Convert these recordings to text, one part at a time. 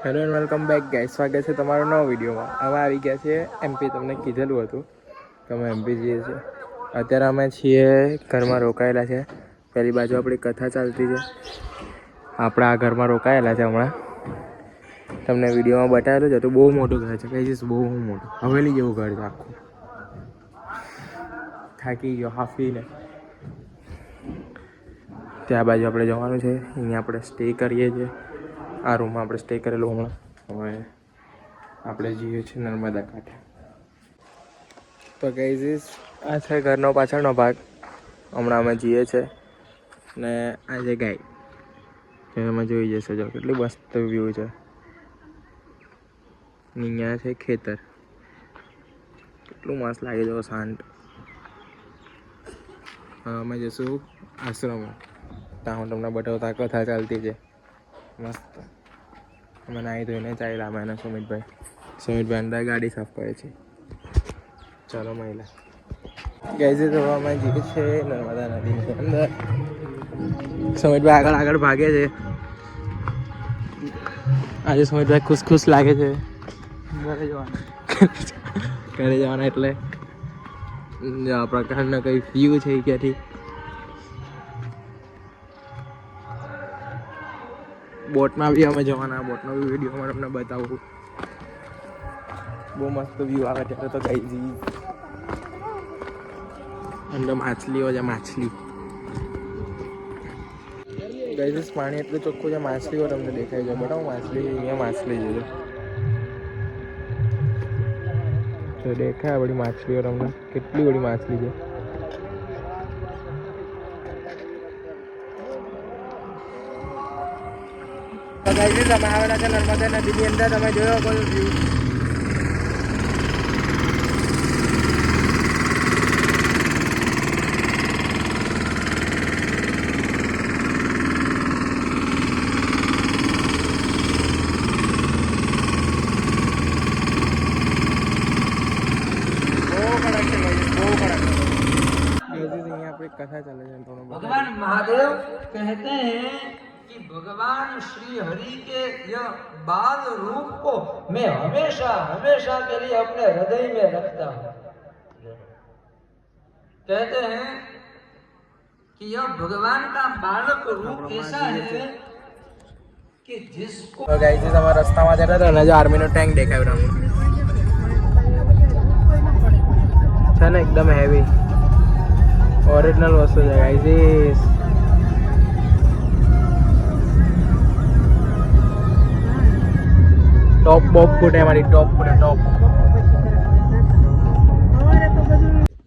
Hello and welcome back guys, સ્વાગત છે તમારો નવો વિડીયોમાં. અમે આવી ગયા છીએ એમપી. તમને કીધેલું હતું કે અમે એમપી જઈએ છીએ. અત્યારે અમે છીએ ઘરમાં રોકાયેલા છે. પેલી બાજુ આપણી કથા ચાલતી છે. આપણા આ ઘરમાં રોકાયેલા છે. હમણાં તમને વિડીયોમાં બતાવેલું જ હતું. બહુ મોટું ઘર છે કહીશ, બહુ મોટું હવેલી જેવું ઘર છે આખું. થાકી ગયો હાફીને. ત્યાં બાજુ આપણે જવાનું છે. અહીંયા આપણે સ્ટે કરીએ છીએ. આ રૂમમાં આપણે સ્ટે કરેલું હમણાં. હવે આપણે જઈએ છીએ નર્મદા કાંઠે. તો ગાઈઝ, આ છે ઘરનો પાછળનો ભાગ. હમણાં અમે જઈએ છીએ ને આ છે ગાય. તમે જોઈ જશો, જો કેટલું મસ્ત વ્યૂ છે. અહીંયા છે ખેતર. કેટલું મસ્ત લાગે છે, શાંત. અમે જઈશું આશ્રમ. ત્યાં હું તમને બતાવતા કથા ચાલતી છે મસ્ત. અમે નાહી ધોઈને ચાલ્યા. અમે અને સુમિતભાઈ અંદર ગાડી સાફ કરે છે. ચાલો મહિલા ગાઈઝ, તો અમે જઈએ છીએ નર્મદા નદીની અંદર. સુમિતભાઈ આગળ ભાગે છે. આજે સુમિતભાઈ ખુશ લાગે છે. ઘરે જવાના એટલે આ પ્રકારના કઈ વ્યૂ છે ક્યાંથી. બોટમાં બી અમે જવાના. બોટનો બી વિડીયોમાં તમને બતાવું. બહુ મસ્ત વ્યૂ આવે ત્યારે તો ગાઈઝ. અંદર માછલીઓ છે, માછલી. ગાઈઝ, પાણી એટલું ચોખ્ખું છે, માછલીઓ તમને દેખાય છે. બતાવો માછલી. અહીંયા માછલી છે, તો દેખાય બધી માછલીઓ તમને. કેટલી બધી માછલી છે. ગાઈઝ, અમે આવેલા છે નર્મદા નદીની અંદર. તમે જોયો કોઈ વ્યૂ. भगवान महादेव कहते हैं कि भगवान श्री हरि के यह बाल रूप को मैं हमेशा हमेशा के लिए अपने हृदय में रखता हूँ. कहते हैं कि यह भगवान का बालक रूप ऐसा है कि जिसको गाइस, हमारा रास्ता में जरा था जो आर्मी नो टैंक देखायो તમને છે ને, એકદમ હેવી ઓરિજિનલ વસ્તુ છે ગાઈસ. ટોપ બોપ ફૂટે અમારી. ટોપ ફૂટે ટોપ.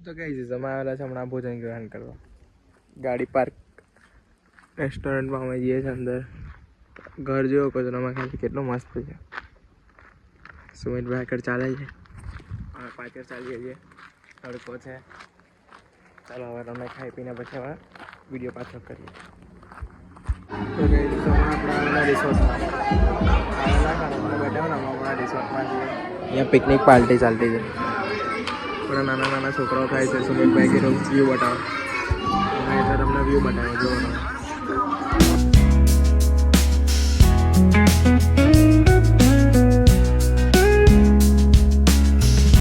તો ગાઈસ, અમે આવેલા છે હમણાં ભોજન ગ્રહણ કરવા. ગાડી પાર્ક રેસ્ટોરન્ટમાં અમે જઈએ છીએ અંદર. ઘર જેવો કચરામાં ખાલી કેટલો મસ્ત છે. સુમિતભાઈ આગળ ચાલે છે, અમે પાછળ ચાલીએ છીએ. તડકો છે. ચાલો હવે તમે ખાઈ પીને પછી હવે વિડીયો પાછો કરીએ. તો ગાઈસ, આપણા રિસોર્ટમાં બેઠા ને હમણાં રિસોર્ટમાં છીએ. અહીંયા પિકનિક પાર્ટી ચાલતી છે. પણ નાના છોકરાઓ ખાય છે. સુમિતભાઈ કે વ્યૂ બતાવો. એટલે તમને વ્યૂ બતાવો. જો